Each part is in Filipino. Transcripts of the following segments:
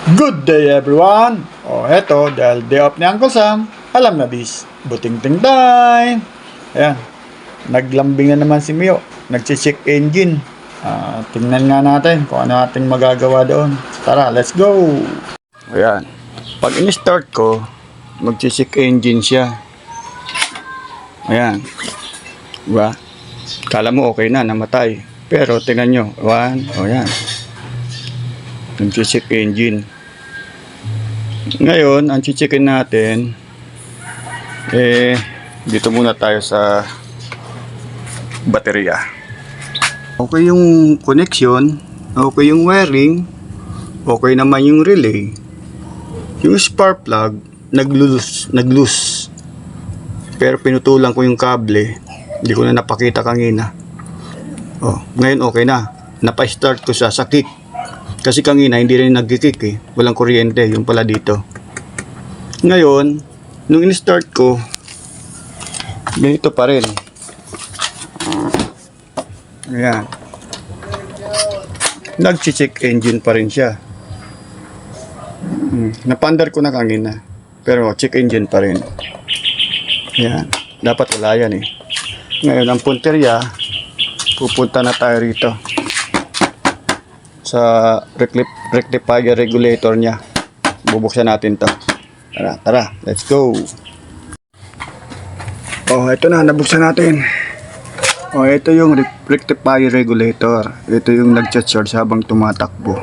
Good day everyone! O eto, dahil day off ni Uncle Sam, alam na bis, buting-ting time! Ayan, naglambing na naman si Mio, nagche-check engine. Tingnan nga natin kung ano ating magagawa doon. Tara, let's go! Ayan, pag in-start ko, magche-check engine siya. Ayan, diba? Kala mo okay na, namatay. Pero tingnan nyo, ayan. Nag-check engine. Ngayon, ang checkin natin dito muna tayo sa baterya. Okay yung connection, okay yung wiring, okay naman yung relay. Yung spark plug nag-loose. Pero pinutulan ko yung kable, hindi ko na napakita kanina. Ngayon okay na. Napa-start ko sa kick. Kasi kanina hindi rin nag-kick walang kuryente, yung pala dito. Ngayon, nung in-start ko, ganito pa rin. Ayan. Nag-check engine pa rin siya. Napandar ko na kanina. Pero check engine pa rin. Ayan. Dapat wala yan Ngayon, ang punterya, pupunta na tayo rito sa rectifier regulator niya. Bubuksan natin to. Tara, let's go. Ito na, nabuksan natin. Ito yung rectifier regulator. Ito yung nagcha-charge habang tumatakbo.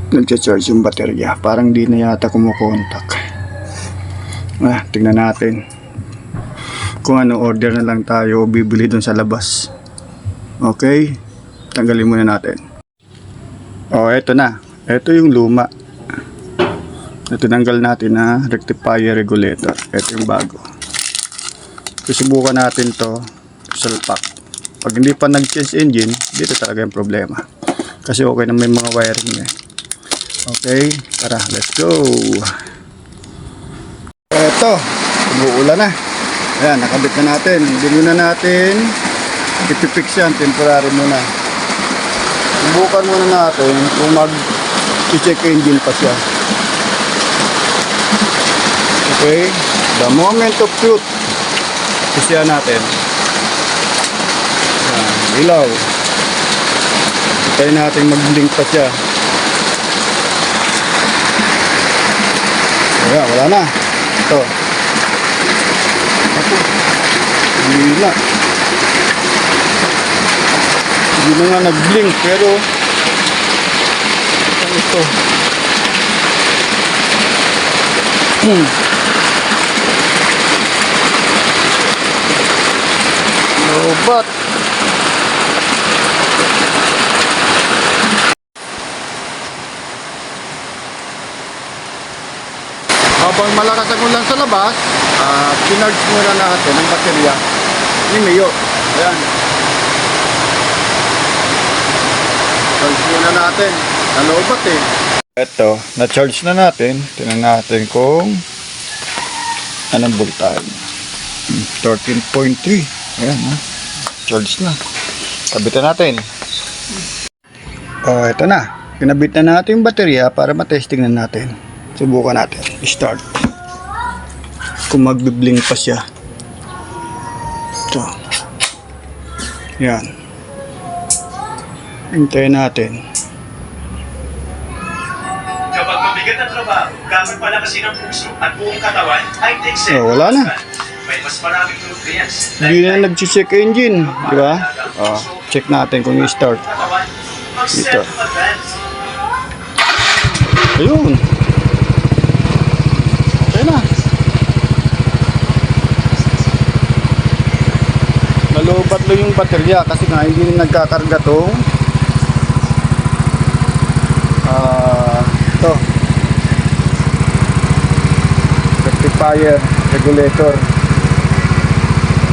Nagcha-charge yung baterya. Parang di na yata kumukontak. Tingnan natin kung ano order na lang tayo o bibili dun sa labas. Okay, tanggalin muna natin. Ito na. Ito yung luma. Tinanggal natin na rectifier regulator. Ito yung bago. Susubukan natin to sa salpak. Pag hindi pa nag-change engine, dito talaga yung problema. Kasi okay na may mga wiring niya. Okay, tara, let's go. Ito, umuulan na. Ayan, nakabit na natin. Hindi muna natin ipipix yan, temporary muna. Subukan muna natin kung mag-check engine pa siya. Okay, the moment of truth. Isiyan natin. Ilaw. Hintayin natin mag-blink pa siya. Ayan, wala na. Ito. Hila. Hindi na nga nag-blink pero ito. Lobat. Habang malakas ang ulan sa labas, pinarge muna natin ang baterya ni Mio. Ayan. Charge muna natin. Nalobat Ito, na-charge na natin. Tingnan natin kung anong voltage. 13.3. Ayan charge na. Kabitan natin. Ito na. Kinabit na natin yung baterya para matesting na natin. Subukan natin. Start. Kung magbiblink pa siya. Ito. Yan. Hintayin natin. Kapag mabigat ang trabaho, gamit pala kasi ng puso at buong katawan, ay take wala na. May mas maraming nutrients. Hindi na nag-check engine. Di ba? Check natin kung i-start. Ito. Ayun. Okay na. Nalobat lo yung baterya kasi nga hindi nagkakarga tong ito rectifier regulator.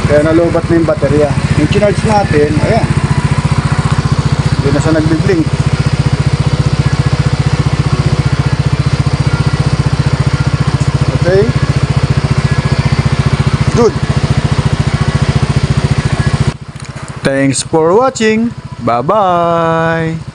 Kaya nalobat na yung baterya. Yung charge natin, ayan. Hindi na siya nagbiblink. Okay. Good. Thanks for watching. Bye-bye.